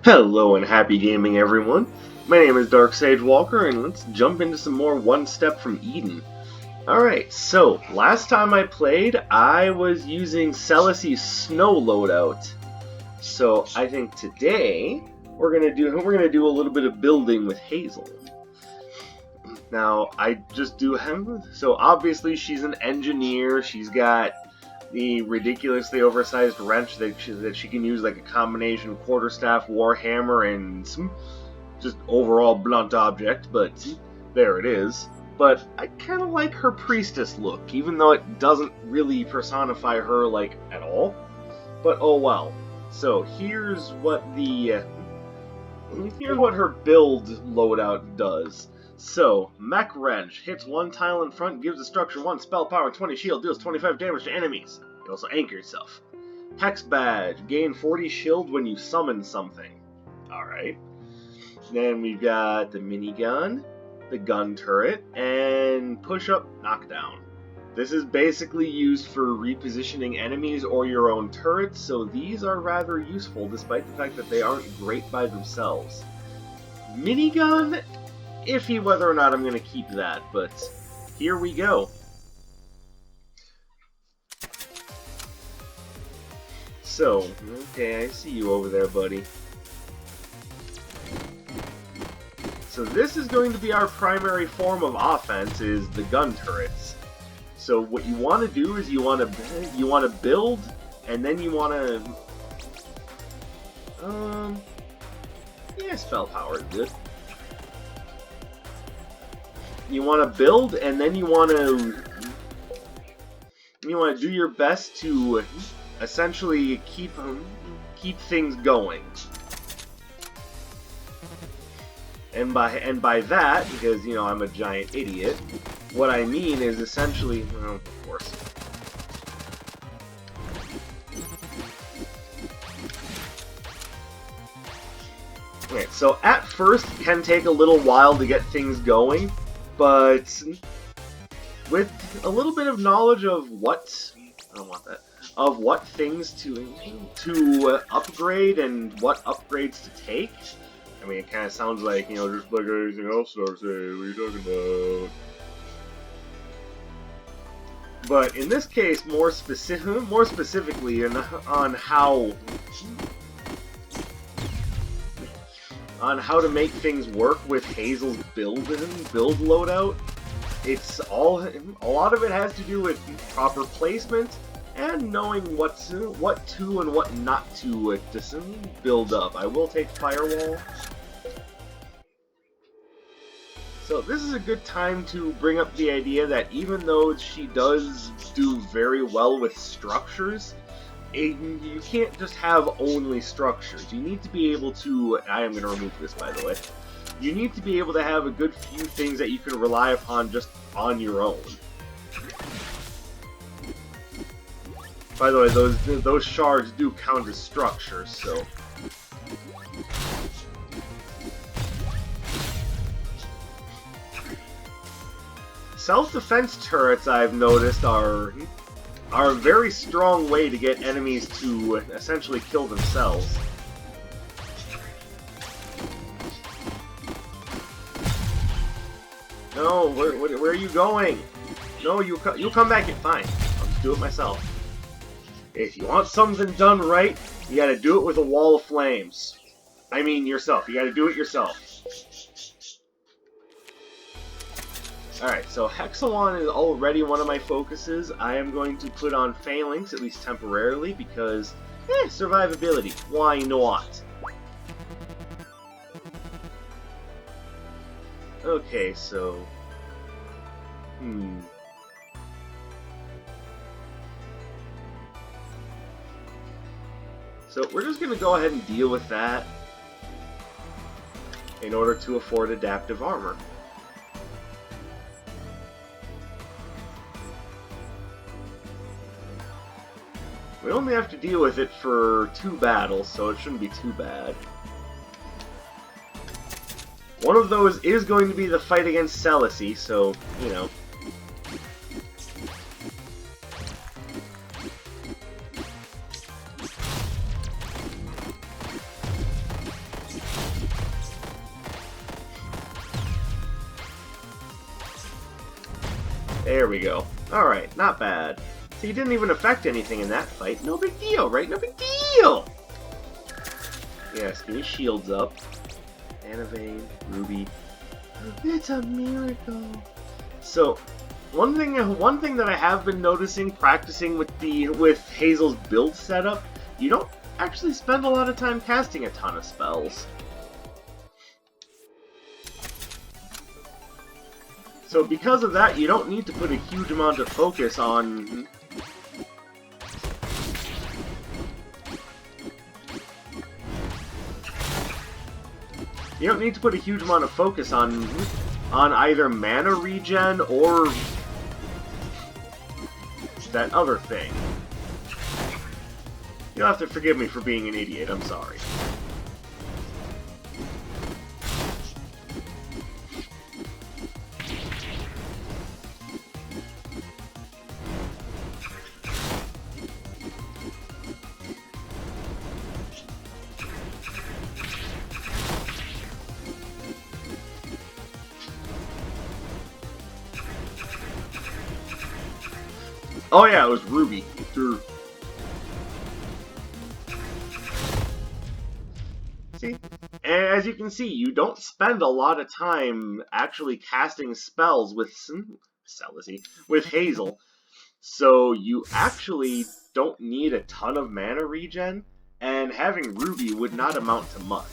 Hello and happy gaming, everyone. My name is Dark Sage Walker, and let's jump into some more One Step from Eden. Alright, so last time I played, I was using Celice's snow loadout. So I think today we're gonna do a little bit of building with Hazel. Now I just do him. So obviously she's an engineer. She's got the ridiculously oversized wrench that she can use like a combination quarterstaff, warhammer, and some just overall blunt object, but there it is. But I kind of like her priestess look, even though it doesn't really personify her like at all. But oh well. So here's what her build loadout does. So, Mech Wrench hits one tile in front, gives the structure 1 spell power and 20 shield, deals 25 damage to enemies. You also anchor yourself. Hex Badge, gain 40 shield when you summon something. Alright. Then we've got the minigun, the gun turret, and push-up knockdown. This is basically used for repositioning enemies or your own turrets, so these are rather useful despite the fact that they aren't great by themselves. Minigun, iffy whether or not I'm going to keep that, but here we go. So, okay, I see you over there, buddy. So this is going to be our primary form of offense, is the gun turrets. So what you want to do is you want to build, and then you want to yeah, spell power is good. You want to build, and then you want to do your best to essentially keep things going. And by that, because you know I'm a giant idiot, what I mean is essentially, well, of course. Okay, so at first it can take a little while to get things going, but with a little bit of knowledge of what things to upgrade and what upgrades to take. I mean, it kind of sounds like, you know, just like anything else, Dark Sage. What are you talking about? But in this case, more specifically on how to make things work with Hazel's build loadout. A lot of it has to do with proper placement and knowing what to and what not to build up. I will take Firewall. So this is a good time to bring up the idea that even though she does do very well with structures, you can't just have only structures. You need to be able to... I am going to remove this, by the way. You need to be able to have a good few things that you can rely upon just on your own. By the way, those shards do count as structures, so... Self-defense turrets, I've noticed, are a very strong way to get enemies to essentially kill themselves. No, where are you going? No, you come back in. Fine, I'll just do it myself. If you want something done right, you gotta do it with a wall of flames. I mean yourself. You gotta do it yourself. Alright, so Hexalon is already one of my focuses. I am going to put on Phalanx, at least temporarily, because, survivability. Why not? Okay, so... So we're just going to go ahead and deal with that in order to afford adaptive armor. We only have to deal with it for 2 battles, so it shouldn't be too bad. One of those is going to be the fight against Celice, so, you know. There we go. Alright, not bad. So he didn't even affect anything in that fight. No big deal, right? No big deal! Yes, get his shields up. Anivane, Ruby. It's a miracle. So, one thing that I have been noticing practicing with Hazel's build setup, you don't actually spend a lot of time casting a ton of spells. So because of that, you don't need to put a huge amount of focus on... You don't need to put a huge amount of focus on either mana regen or that other thing. You'll have to forgive me for being an idiot, I'm sorry. Oh yeah, it was Ruby. See? And as you can see, you don't spend a lot of time actually casting spells with with Hazel. So you actually don't need a ton of mana regen, and having Ruby would not amount to much.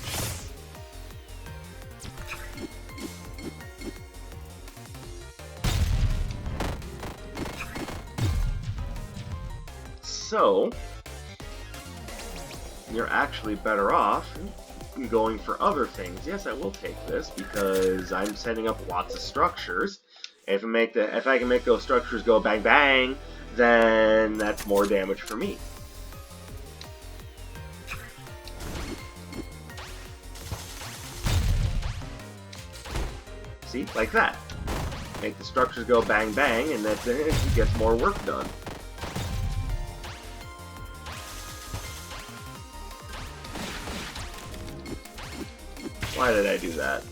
So, you're actually better off going for other things. Yes, I will take this because I'm setting up lots of structures. If I can make those structures go bang bang, then that's more damage for me. See, like that. Make the structures go bang bang, and that gets more work done. Why did I do that?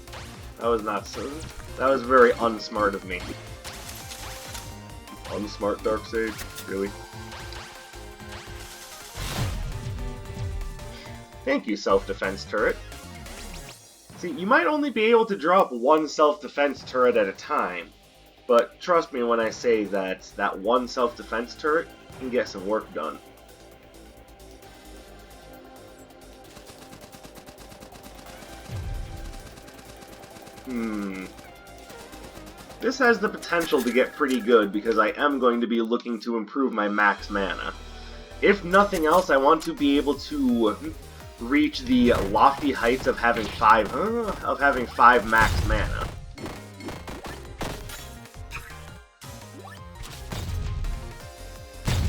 That was not so... That was very unsmart of me. Unsmart, Darksage? Really? Thank you, self-defense turret. See, you might only be able to drop one self-defense turret at a time, but trust me when I say that that one self-defense turret can get some work done. This has the potential to get pretty good because I am going to be looking to improve my max mana. If nothing else, I want to be able to reach the lofty heights of having five max mana.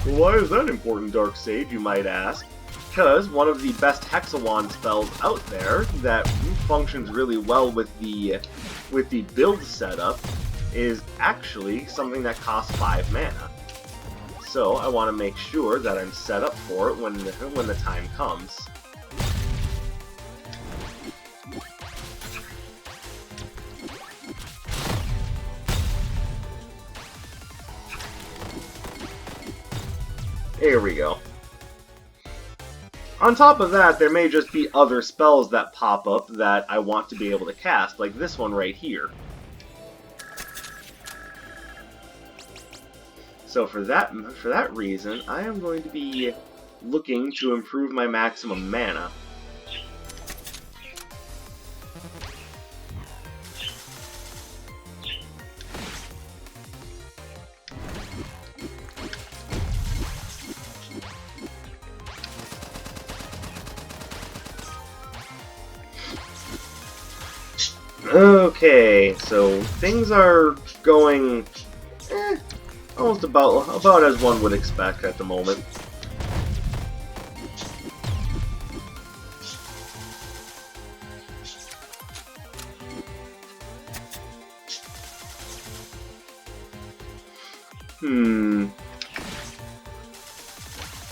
Why is that important, Darksage, you might ask? Because one of the best Hexawand spells out there that functions really well with the build setup is actually something that costs 5 mana. So I want to make sure that I'm set up for it when the time comes. Here we go. On top of that, there may just be other spells that pop up that I want to be able to cast, like this one right here. So for that reason, I am going to be looking to improve my maximum mana. Okay, so things are going almost about as one would expect at the moment.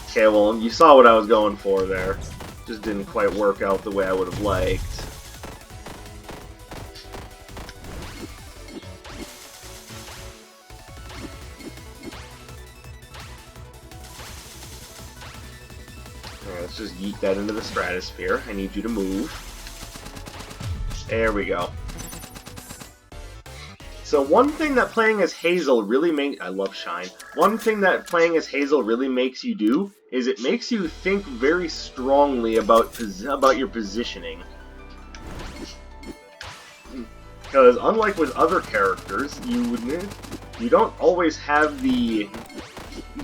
Okay, well, you saw what I was going for there. Just didn't quite work out the way I would have liked. yeet that into the stratosphere. I need you to move. There we go. So one thing that playing as Hazel really makes... I love Shine. One thing that playing as Hazel really makes you do is it makes you think very strongly about your positioning. Because unlike with other characters, you don't always have the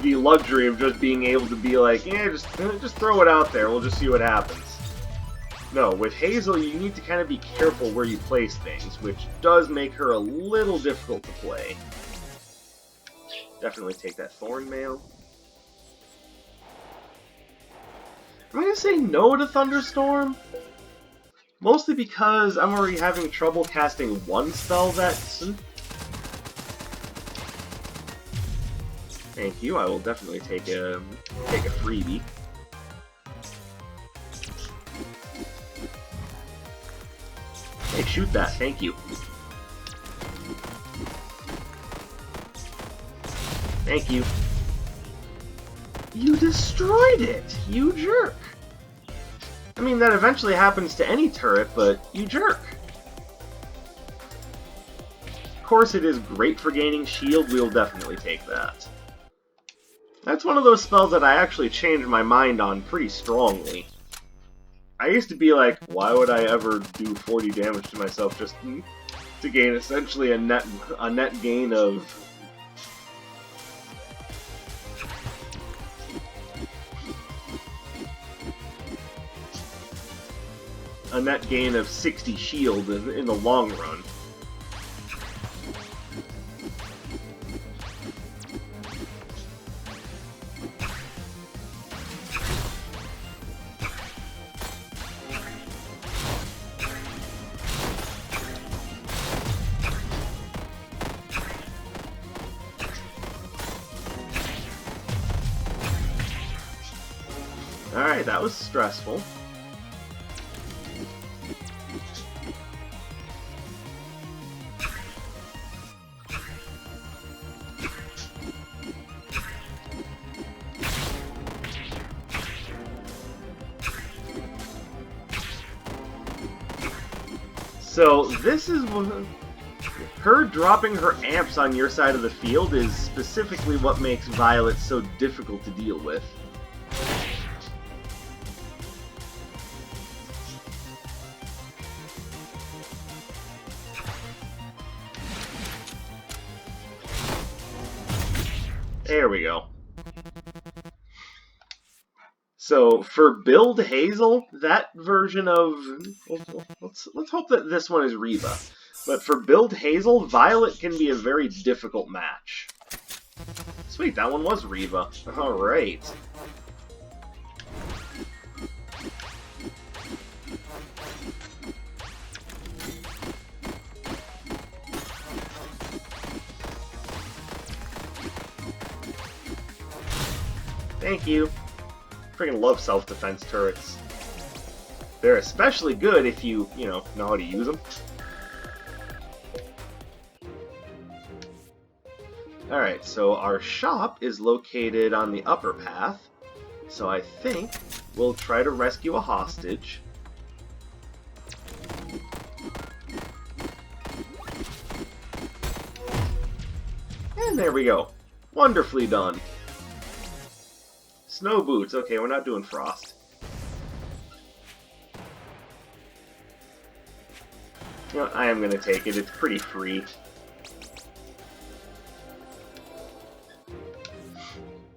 luxury of just being able to be like, yeah, just throw it out there, we'll just see what happens. No, with Hazel, you need to kind of be careful where you place things, which does make her a little difficult to play. Definitely take that Thorn Mail. I'm going to say no to Thunderstorm. Mostly because I'm already having trouble casting one spell that's... Thank you, I will definitely take a freebie. Hey, shoot that, thank you. Thank you. You destroyed it, you jerk! I mean, that eventually happens to any turret, but you jerk. Of course, it is great for gaining shield, we'll definitely take that. That's one of those spells that I actually changed my mind on pretty strongly. I used to be like, why would I ever do 40 damage to myself just to gain essentially a net gain of... a net gain of 60 shield in the long run. Alright, that was stressful. So, this is her dropping her amps on your side of the field is specifically what makes Violet so difficult to deal with. There we go. So for build Hazel, that version of let's hope that this one is Reva. But for build Hazel, Violet can be a very difficult match. Sweet, that one was Reva. All right. Thank you. Freaking love self-defense turrets. They're especially good if you know how to use them. Alright, so our shop is located on the upper path, so I think we'll try to rescue a hostage. And there we go. Wonderfully done. Snow boots. Okay, we're not doing frost. You know, I am going to take it. It's pretty free.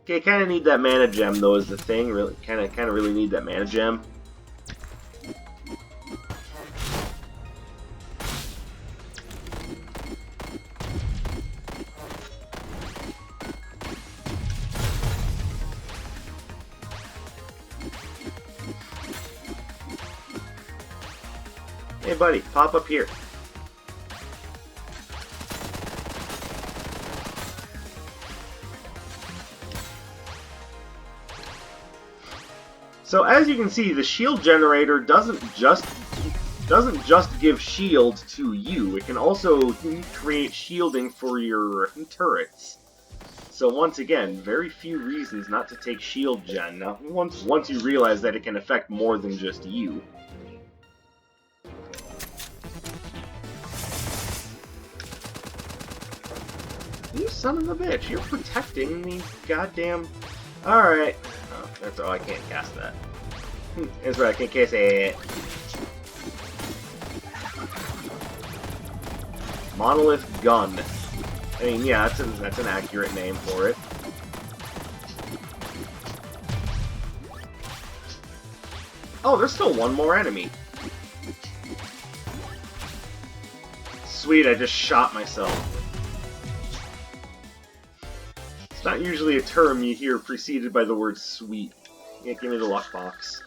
Okay, kind of need that mana gem though is the thing. Really, kind of really need that mana gem. Hey buddy, pop up here. So as you can see, the shield generator doesn't just give shield to you. It can also create shielding for your turrets. So once again, very few reasons not to take shield gen. Now, once you realize that it can affect more than just you. You son of a bitch, you're protecting the goddamn... Alright. Oh, that's I can't cast that. That's right, I can't cast it. Monolith Gun. I mean, yeah, that's an accurate name for it. Oh, there's still one more enemy. Sweet, I just shot myself. It's not usually a term you hear preceded by the word sweet. Yeah, give me the luck box.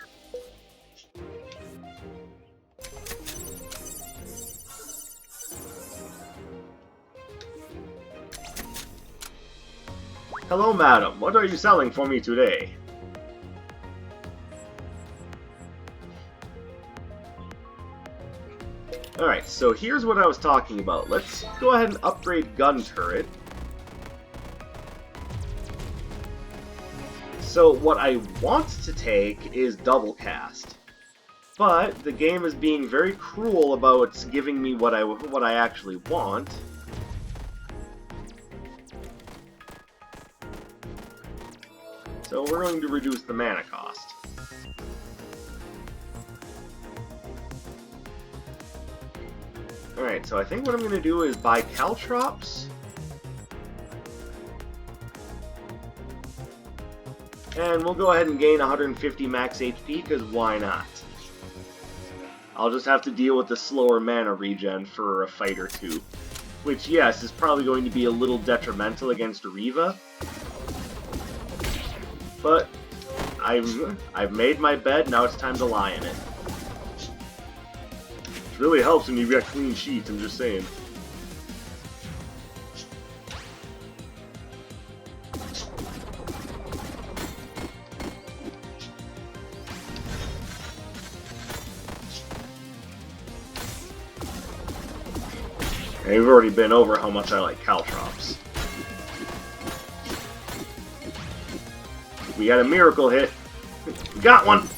Hello, madam. What are you selling for me today? Alright, so here's what I was talking about. Let's go ahead and upgrade gun turret. So what I want to take is double cast. But the game is being very cruel about giving me what I actually want. So we're going to reduce the mana cost. Alright, so I think what I'm going to do is buy caltrops. And we'll go ahead and gain 150 max HP, because why not? I'll just have to deal with the slower mana regen for a fight or two. Which, yes, is probably going to be a little detrimental against Riva. But I've made my bed, now it's time to lie in it. It really helps when you've got clean sheets, I'm just saying. And we've already been over how much I like caltrops. We got a miracle hit. Got one!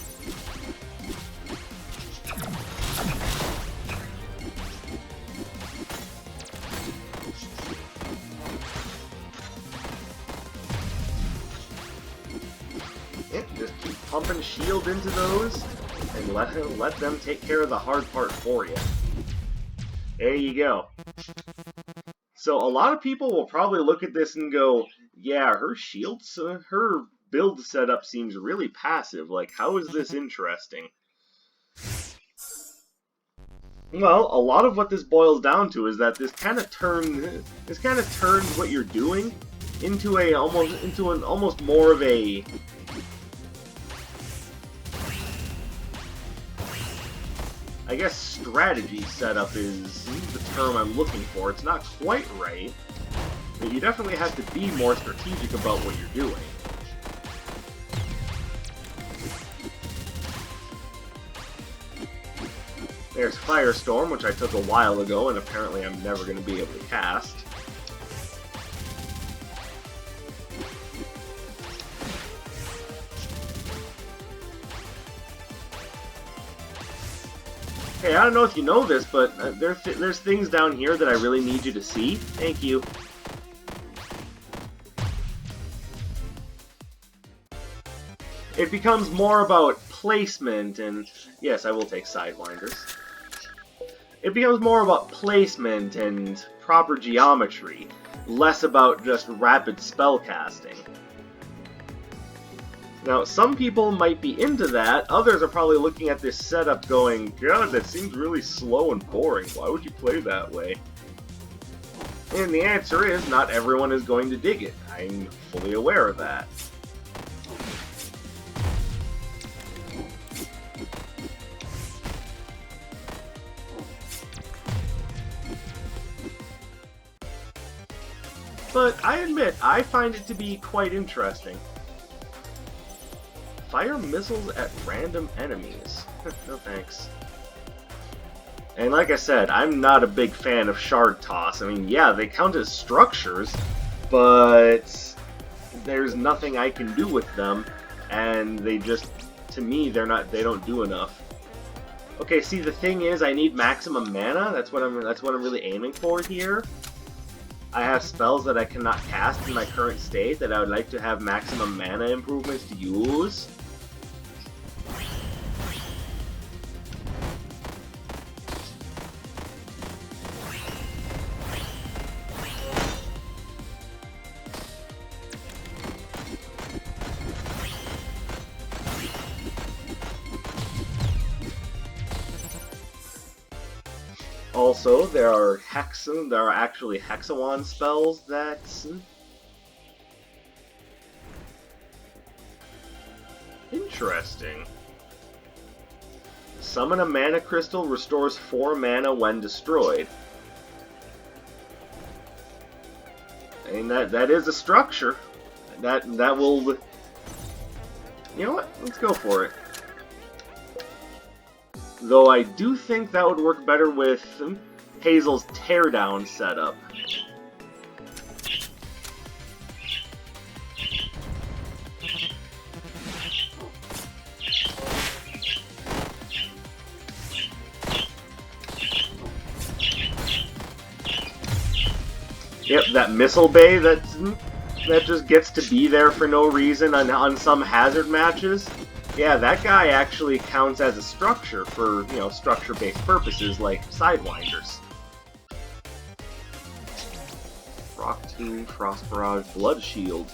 Yeah, just keep pumping shield into those and let them take care of the hard part for you. There you go. So a lot of people will probably look at this and go, yeah, her shields, her build setup seems really passive. Like, how is this interesting? Well, a lot of what this boils down to is that this kind of turns what you're doing into an almost more of a I guess strategy setup is the term I'm looking for. It's not quite right, but you definitely have to be more strategic about what you're doing. There's Firestorm, which I took a while ago, and apparently I'm never going to be able to cast. Hey, I don't know if you know this, but there's things down here that I really need you to see. Thank you. It becomes more about placement and... Yes, I will take Sidewinders. It becomes more about placement and proper geometry, less about just rapid spellcasting. Now, some people might be into that, others are probably looking at this setup going, God, that seems really slow and boring, why would you play that way? And the answer is, not everyone is going to dig it. I'm fully aware of that. But I admit, I find it to be quite interesting. Fire missiles at random enemies. No thanks. And like I said, I'm not a big fan of shard toss. I mean, yeah, they count as structures, but there's nothing I can do with them, and they just, to me, they don't do enough. Okay, see, the thing is, I need maximum mana. That's what I'm really aiming for here. I have spells that I cannot cast in my current state that I would like to have maximum mana improvements to use. Also, there are actually Hexawand spells that... Interesting. Summon a mana crystal, restores 4 mana when destroyed. I mean, that is a structure. That will... You know what? Let's go for it. Though I do think that would work better with Hazel's teardown setup. Yep, that missile bay that just gets to be there for no reason on some hazard matches. Yeah, that guy actually counts as a structure for, you know, structure-based purposes like Sidewinders. Rock Tomb, Frost Barrage, Blood Shield.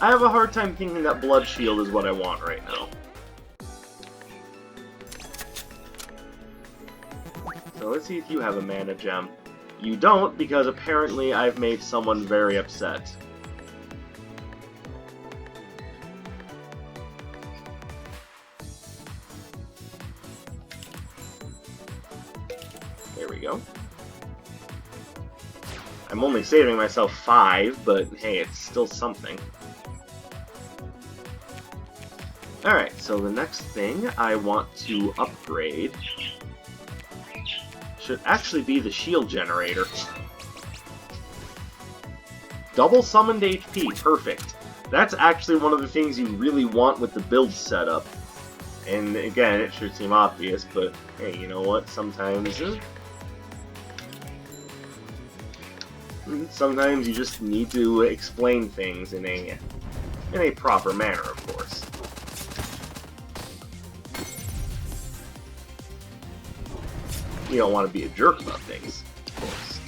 I have a hard time thinking that Blood Shield is what I want right now. So let's see if you have a mana gem. You don't, because apparently I've made someone very upset. There we go. I'm only saving myself 5, but hey, it's still something. Alright, so the next thing I want to upgrade should actually be the shield generator. Double summoned HP, perfect. That's actually one of the things you really want with the build setup. And again, it should seem obvious, but hey, you know what? Sometimes you just need to explain things in a proper manner, of course. You don't want to be a jerk about things, of course.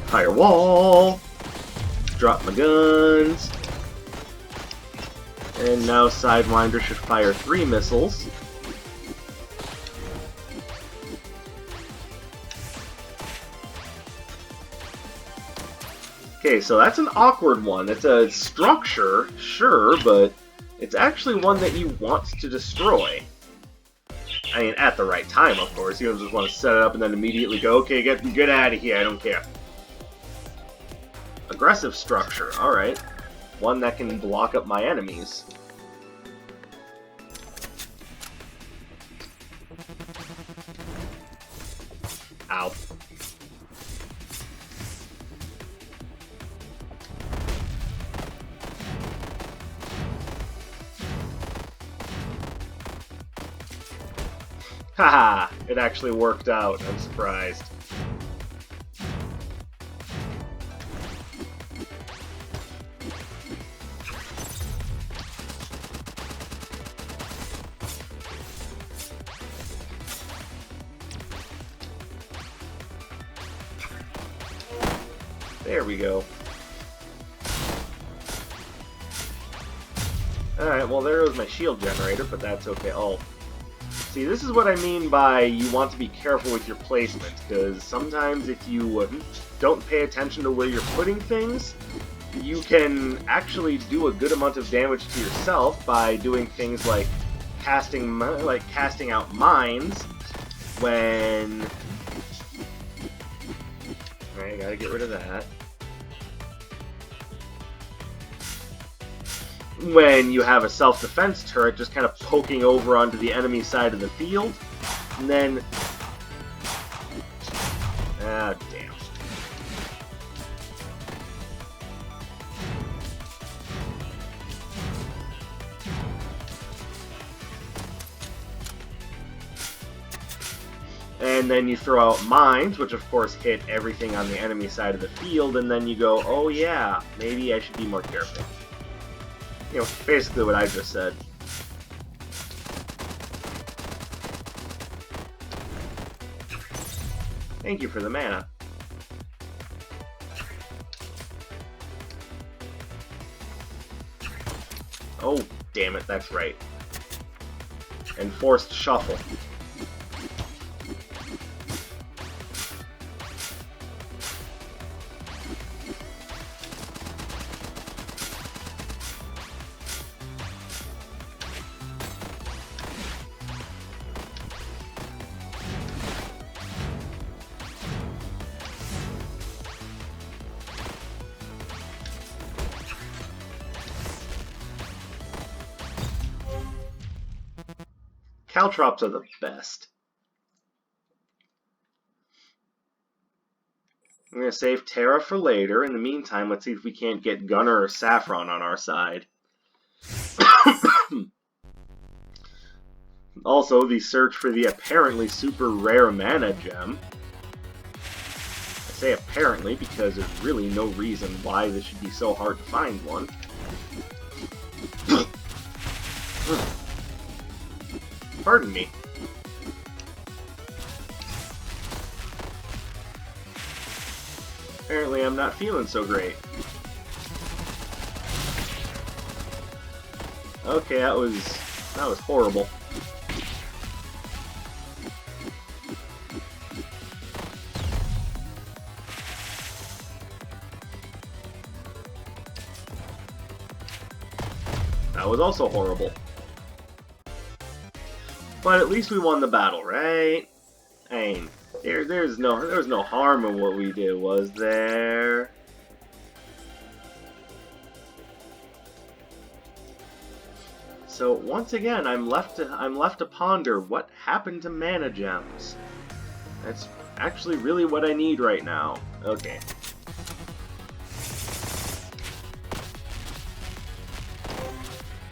Firewall! Drop my guns. And now Sidewinder should fire 3 missiles. Okay, so that's an awkward one. It's a structure, sure, but it's actually one that you want to destroy. I mean, at the right time, of course. You don't just want to set it up and then immediately go, okay, get out of here, I don't care. Aggressive structure, alright. One that can block up my enemies. Ow. Haha, it actually worked out. I'm surprised. There we go. Alright, well there goes my shield generator, but that's okay. Oh. See, this is what I mean by you want to be careful with your placement, because sometimes if you don't pay attention to where you're putting things, you can actually do a good amount of damage to yourself by doing things like casting out mines when... Alright, gotta get rid of that. When you have a self-defense turret just kind of poking over onto the enemy side of the field, and then... Ah, damn. And then you throw out mines, which of course hit everything on the enemy side of the field, and then you go, oh yeah, maybe I should be more careful. You know, basically what I just said. Thank you for the mana. Oh, damn it, that's right. And forced shuffle. Caltrops are the best. I'm going to save Terra for later. In the meantime, let's see if we can't get Gunner or Saffron on our side. Also, the search for the apparently super rare mana gem. I say apparently because there's really no reason why this should be so hard to find one. Pardon me. Apparently I'm not feeling so great. Okay, that was horrible. That was also horrible. But at least we won the battle, right? I mean, there was no harm in what we did, was there? So once again, I'm left to ponder what happened to mana gems. That's actually really what I need right now. Okay.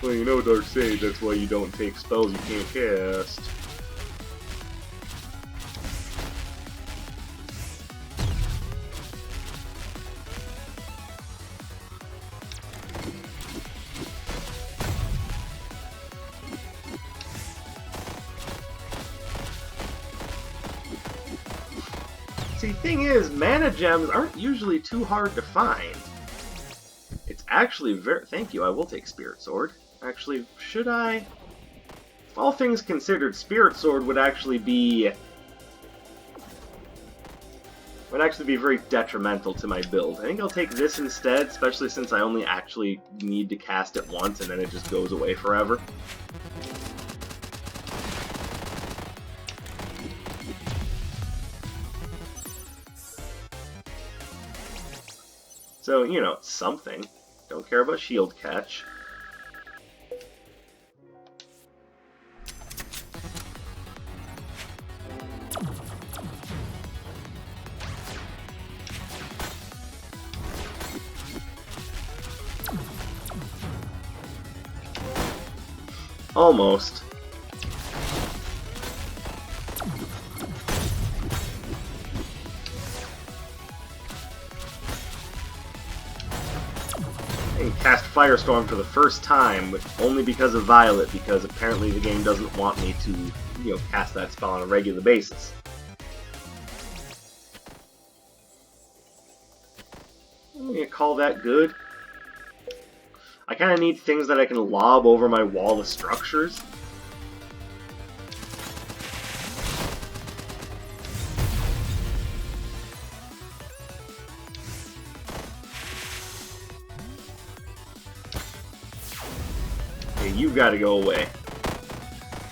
Well, you know, Dark Sage, that's why you don't take spells you can't cast. See, thing is, mana gems aren't usually too hard to find. It's actually very... Thank you, I will take Spirit Sword. Actually, should I? All things considered, Spirit Sword would actually be very detrimental to my build. I think I'll take this instead, especially since I only actually need to cast it once and then it just goes away forever. So, you know, it's something. Don't care about shield catch. Almost. And cast Firestorm for the first time, but only because of Violet, because apparently the game doesn't want me to, you know, cast that spell on a regular basis. I'm gonna call that good. I kind of need things that I can lob over my wall of structures. Okay, you've got to go away.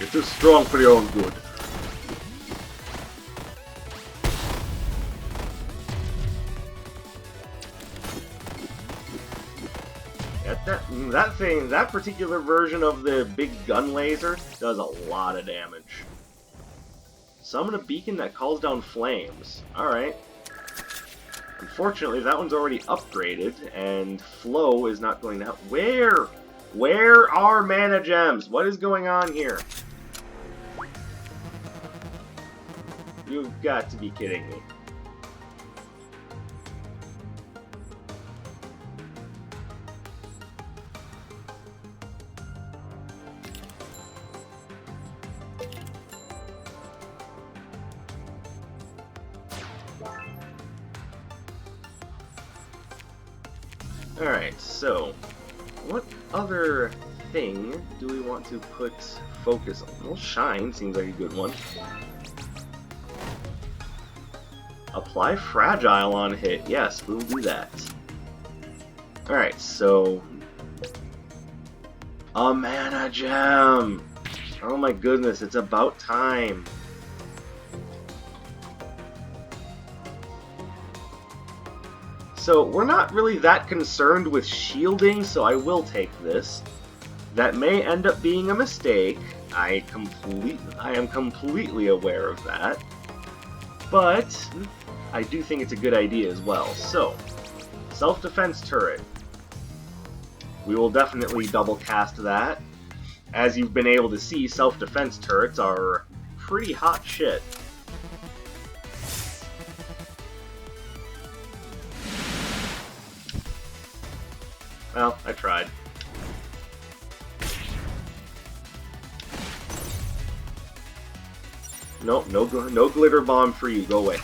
It is strong for your own good. That particular version of the big gun laser does a lot of damage. Summon a beacon that calls down flames. Alright. Unfortunately, that one's already upgraded, and flow is not going to help. Where? Where are mana gems? What is going on here? You've got to be kidding me. Alright, so, what other thing do we want to put focus on? Well, Shine seems like a good one. Apply Fragile on hit. Yes, we'll do that. Alright, so... a mana gem! Oh my goodness, it's about time. So, we're not really that concerned with shielding, so I will take this. That may end up being a mistake. I am completely aware of that. But, I do think it's a good idea as well. So, self-defense turret. We will definitely double cast that. As you've been able to see, self-defense turrets are pretty hot shit. Well, I tried. Nope, no glitter bomb for you. Go away.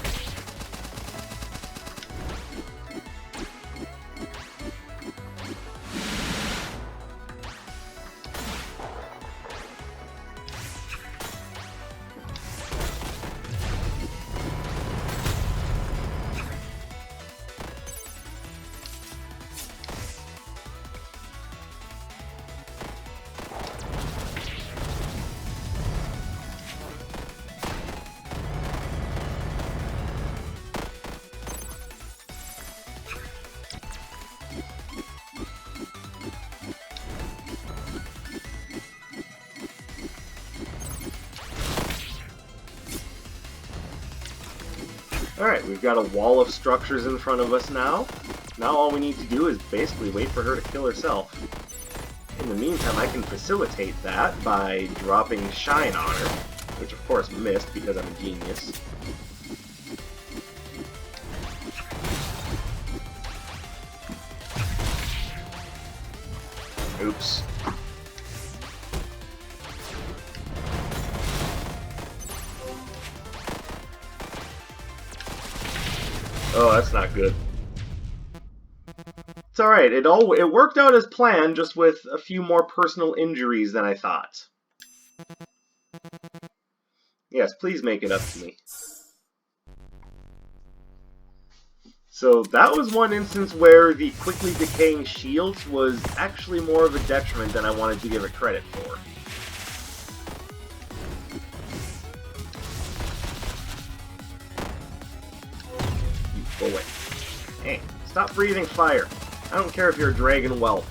Alright, we've got a wall of structures in front of us now. Now all we need to do is basically wait for her to kill herself. In the meantime, I can facilitate that by dropping Shine on her, which of course missed because I'm a genius. Oops. Oh, that's not good. It's alright, it worked out as planned, just with a few more personal injuries than I thought. Yes, please make it up to me. So that was one instance where the quickly decaying shields was actually more of a detriment than I wanted to give it credit for. Go away. Hey, stop breathing fire. I don't care if you're a dragon whelp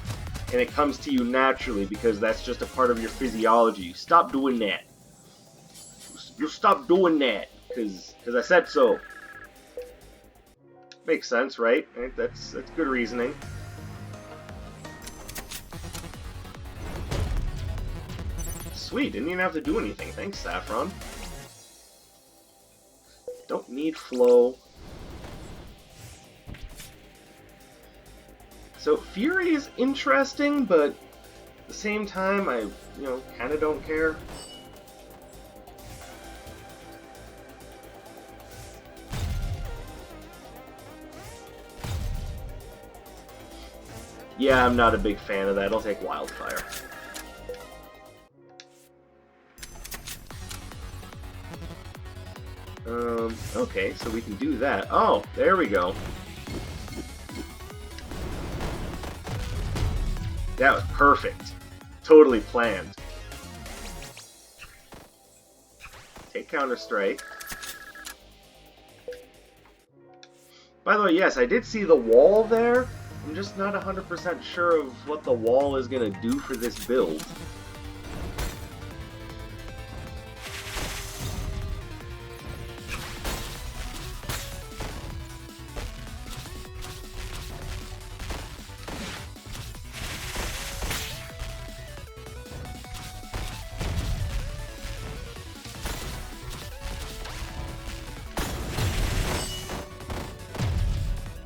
and it comes to you naturally because that's just a part of your physiology. You stop doing that. You stop doing that because I said so. Makes sense, right? That's good reasoning. Sweet, didn't even have to do anything. Thanks, Saffron. Don't need flow. So Fury is interesting, but at the same time, I, kind of don't care. Yeah, I'm not a big fan of that. I'll take Wildfire. Okay, so we can do that. Oh, there we go. That was perfect. Totally planned. Take Counter Strike. By the way, yes, I did see the wall there. I'm just not 100% sure of what the wall is going to do for this build.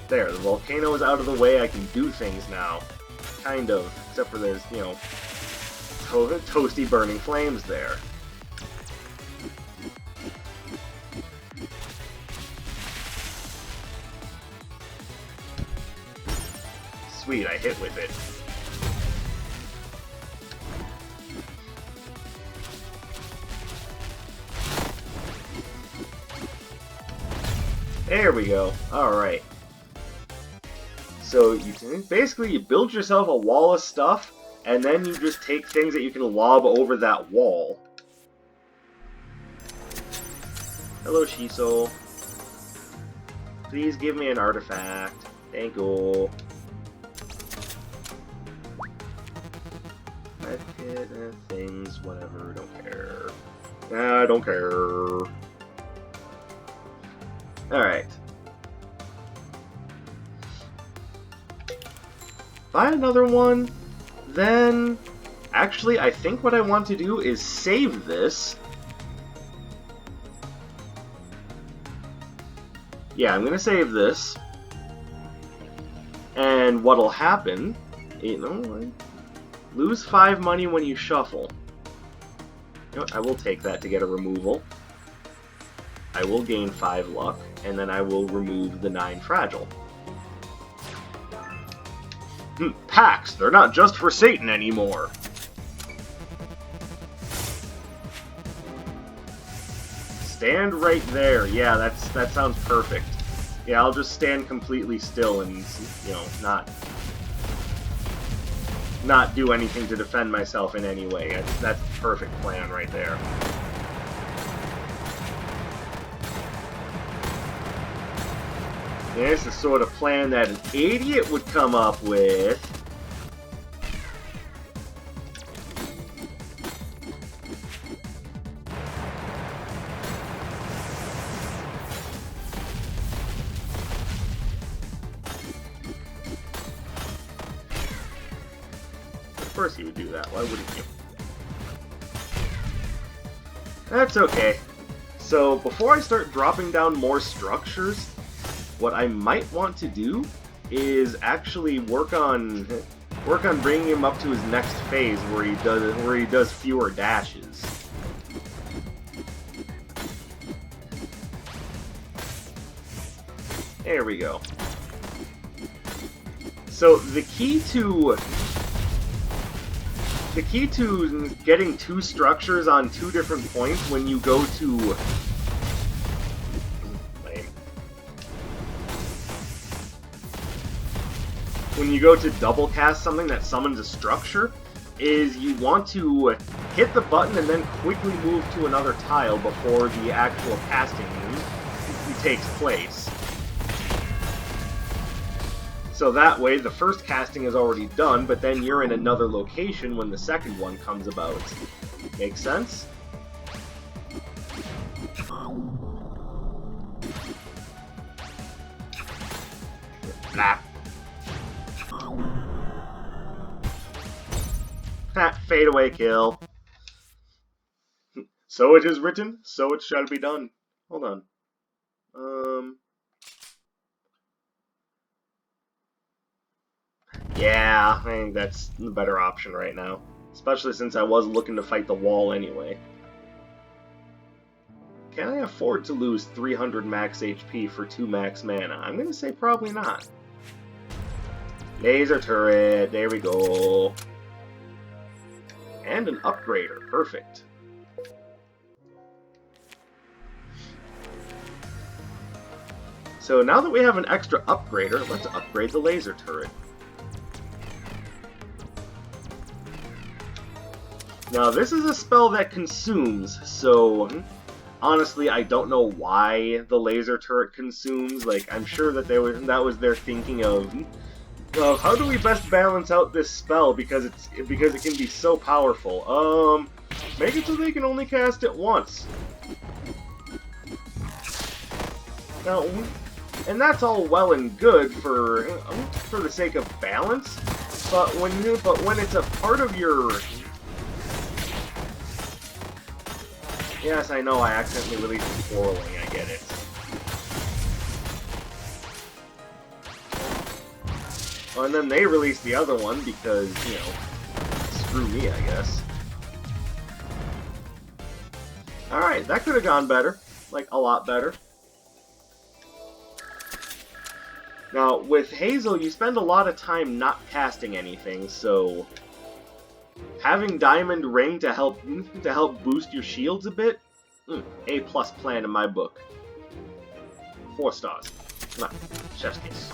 There, the volcano is out of the way, I can do things now. Kind of. Except for there's, you know, toasty burning flames there. Sweet, I hit with it. There we go. Alright. So you can basically build yourself a wall of stuff, and then you just take things that you can lob over that wall. Hello, Shiso. Please give me an artifact. Thank you. Red pit, things, whatever, don't care. Nah, I don't care. Alright. Buy another one, then... Actually, I think what I want to do is save this. Yeah, I'm gonna save this. And what'll happen... You know, lose 5 money when you shuffle. You know what, I will take that to get a removal. I will gain 5 luck, and then I will remove the 9 fragile. Packs! They're not just for Satan anymore! Stand right there. Yeah, that sounds perfect. Yeah, I'll just stand completely still and, you know, not do anything to defend myself in any way. That's the perfect plan right there. This is the sort of plan that an idiot would come up with. Of course he would do that. Why wouldn't you? That's okay. So, before I start dropping down more structures, what I might want to do is actually work on bringing him up to his next phase where he does fewer dashes. There we go. So the key to getting 2 structures on 2 different points when you go to double cast something that summons a structure, is you want to hit the button and then quickly move to another tile before the actual casting takes place. So that way, the first casting is already done, but then you're in another location when the second one comes about. Make sense? Blah. Ha! Fade away kill. So it is written, so it shall be done. Hold on. Yeah, I think that's the better option right now. Especially since I was looking to fight the wall anyway. Can I afford to lose 300 max HP for 2 max mana? I'm gonna say probably not. Laser turret, there we go. And an upgrader, perfect. So now that we have an extra upgrader, let's upgrade the laser turret. Now this is a spell that consumes, so Honestly, I don't know why the laser turret consumes. Like, I'm sure that that was their thinking of, well, how do we best balance out this spell because it can be so powerful. Make it so they can only cast it once. Now, and that's all well and good for the sake of balance, but when it's a part of your... Yes, I know I accidentally released Quarreling, I get it. Well, and then they released the other one because, you know, screw me, I guess. Alright, that could have gone better. Like, a lot better. Now, with Hazel, you spend a lot of time not casting anything, so having Diamond Ring to help boost your shields a bit, A+ plan in my book. 4 stars. Come on, chef's kiss.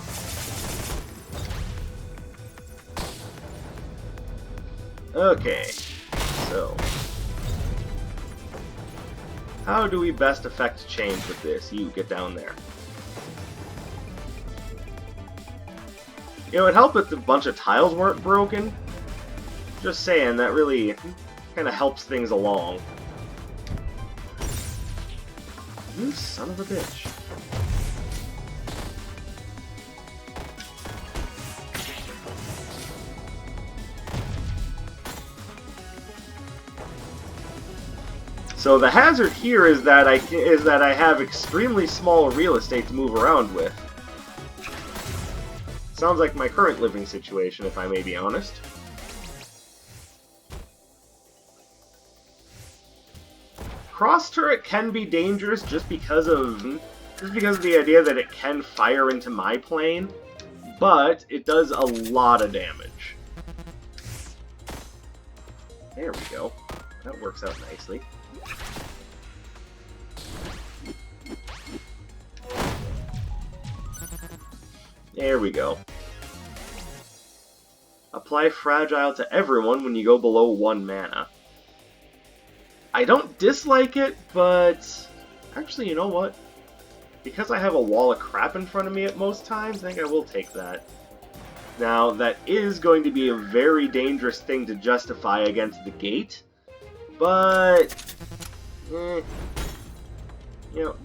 Okay, so how do we best affect change with this? You get down there. You know, it'd help if a bunch of tiles weren't broken. Just saying, that really kind of helps things along. You son of a bitch. So the hazard here is that I have extremely small real estate to move around with. Sounds like my current living situation, if I may be honest. Cross turret can be dangerous just because of the idea that it can fire into my plane, but it does a lot of damage. There we go. That works out nicely. There we go. Apply Fragile to everyone when you go below 1 mana. I don't dislike it, but... Actually, you know what? Because I have a wall of crap in front of me at most times, I think I will take that. Now, that is going to be a very dangerous thing to justify against the gate, but... you know...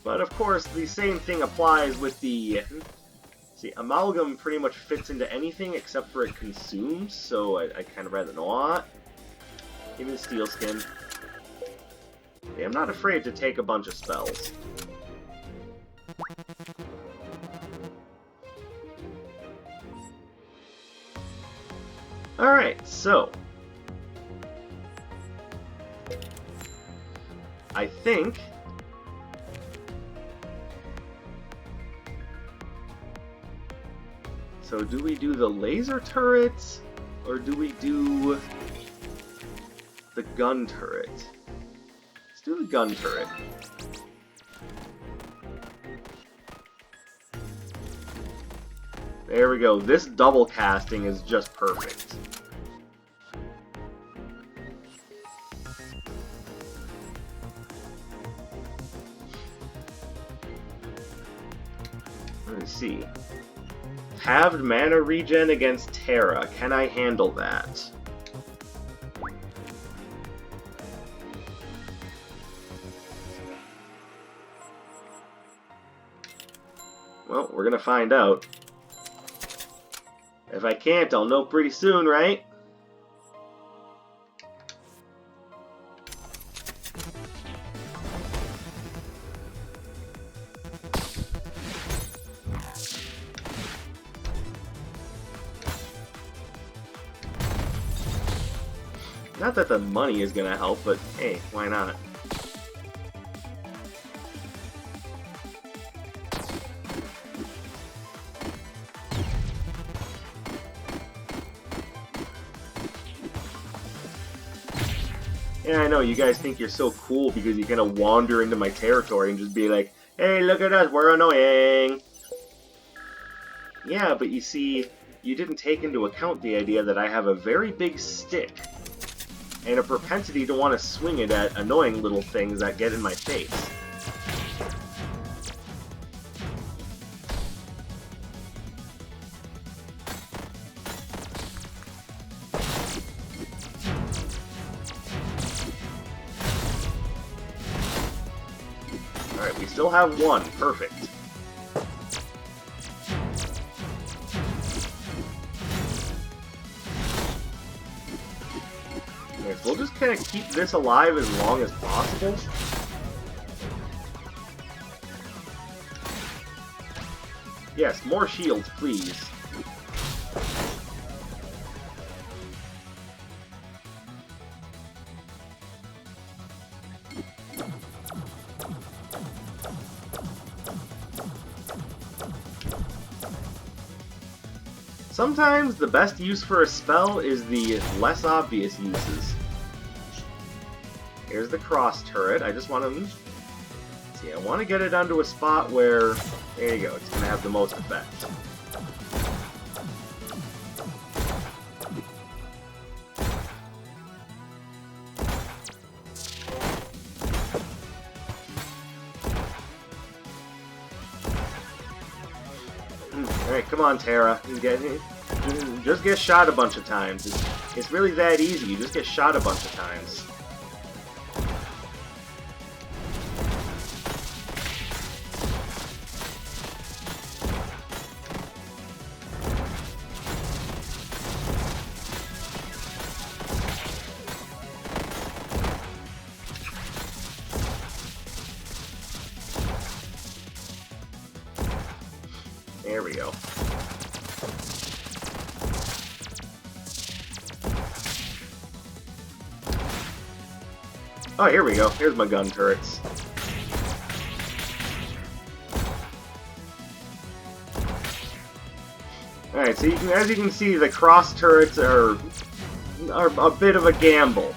But of course, the same thing applies with the... See, Amalgam pretty much fits into anything except for it consumes, so I kind of rather not. Give me the Steel Skin. Okay, I'm not afraid to take a bunch of spells. Alright, so... I think... So do we do the laser turrets, or do we do the gun turret? Let's do the gun turret. There we go. This double casting is just perfect. Let's see. Halved mana regen against Terra. Can I handle that? Well, we're gonna find out. If I can't, I'll know pretty soon, right? Not that the money is gonna help, but hey, why not? Yeah, I know, you guys think you're so cool because you kind of wander into my territory and just be like, Hey, look at us, we're annoying! Yeah, but you see, you didn't take into account the idea that I have a very big stick, and a propensity to want to swing it at annoying little things that get in my face. Alright, we still have one. Perfect. Okay, so we'll just kind of keep this alive as long as possible. Yes, more shields, please. Sometimes the best use for a spell is the less obvious uses. Here's the cross turret. I just want to... see, I want to get it onto a spot where... there you go, it's going to have the most effect. Alright, come on, Terra. Just get shot a bunch of times. It's really that easy. You just get shot a bunch of times. There we go. Oh, here we go. Here's my gun turrets. Alright, so as you can see, the cross turrets are a bit of a gamble.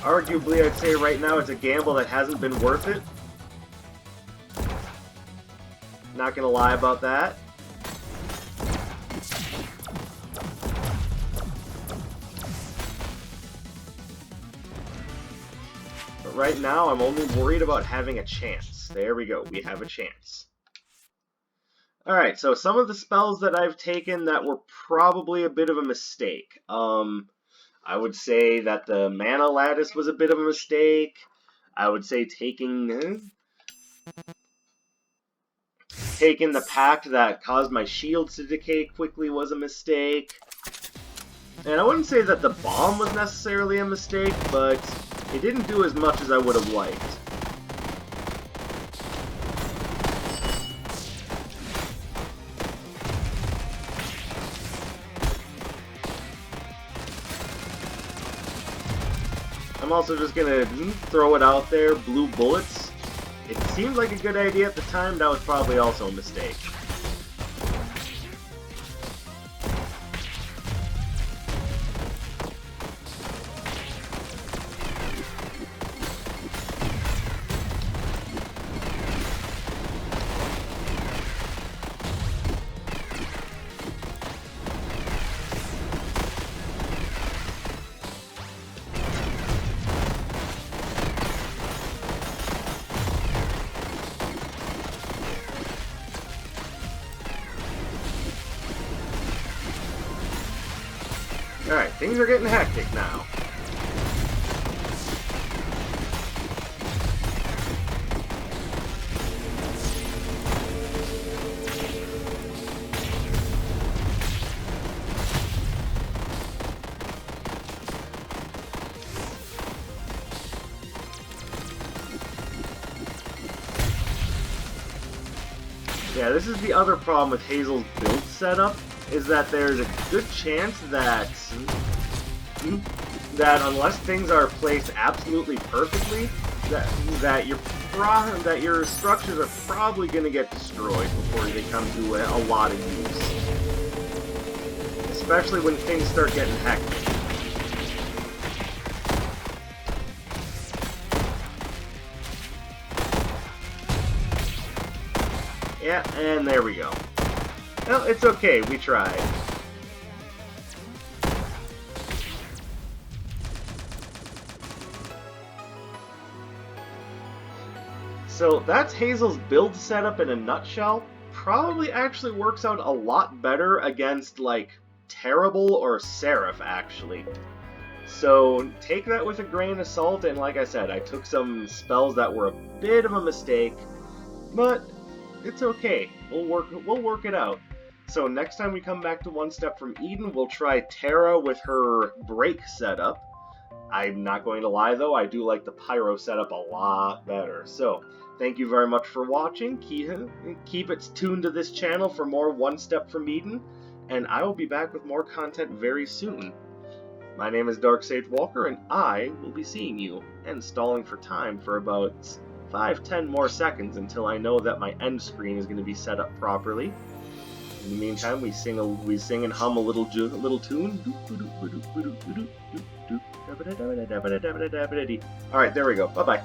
Arguably, I'd say right now it's a gamble that hasn't been worth it. Not gonna lie about that. But right now, I'm only worried about having a chance. There we go, we have a chance. Alright, so some of the spells that I've taken that were probably a bit of a mistake. I would say that the Mana Lattice was a bit of a mistake. I would say taking the pact that caused my shields to decay quickly was a mistake. And I wouldn't say that the bomb was necessarily a mistake, but it didn't do as much as I would have liked. I'm also just gonna throw it out there, blue bullets. It seemed like a good idea at the time, that was probably also a mistake. Alright, things are getting hectic now. Yeah, this is the other problem with Hazel's build setup, is that there's a good chance that unless things are placed absolutely perfectly, that your structures are probably going to get destroyed before they come to a lot of use. Especially when things start getting hectic. Yeah, and there we go. Well, it's okay, we tried. So that's Hazel's build setup in a nutshell. Probably actually works out a lot better against, like, Terrible or Seraph, actually. So take that with a grain of salt, and like I said, I took some spells that were a bit of a mistake, but it's okay. We'll work it out. So next time we come back to One Step from Eden, we'll try Terra with her break setup. I'm not going to lie though, I do like the Pyro setup a lot better. So, thank you very much for watching. Keep it tuned to this channel for more One Step from Eden, and I will be back with more content very soon. My name is Dark Sage Walker, and I will be seeing you, and stalling for time for about 5-10 more seconds until I know that my end screen is going to be set up properly. In the meantime, we sing and hum a little tune. Alright, there we go. Bye-bye.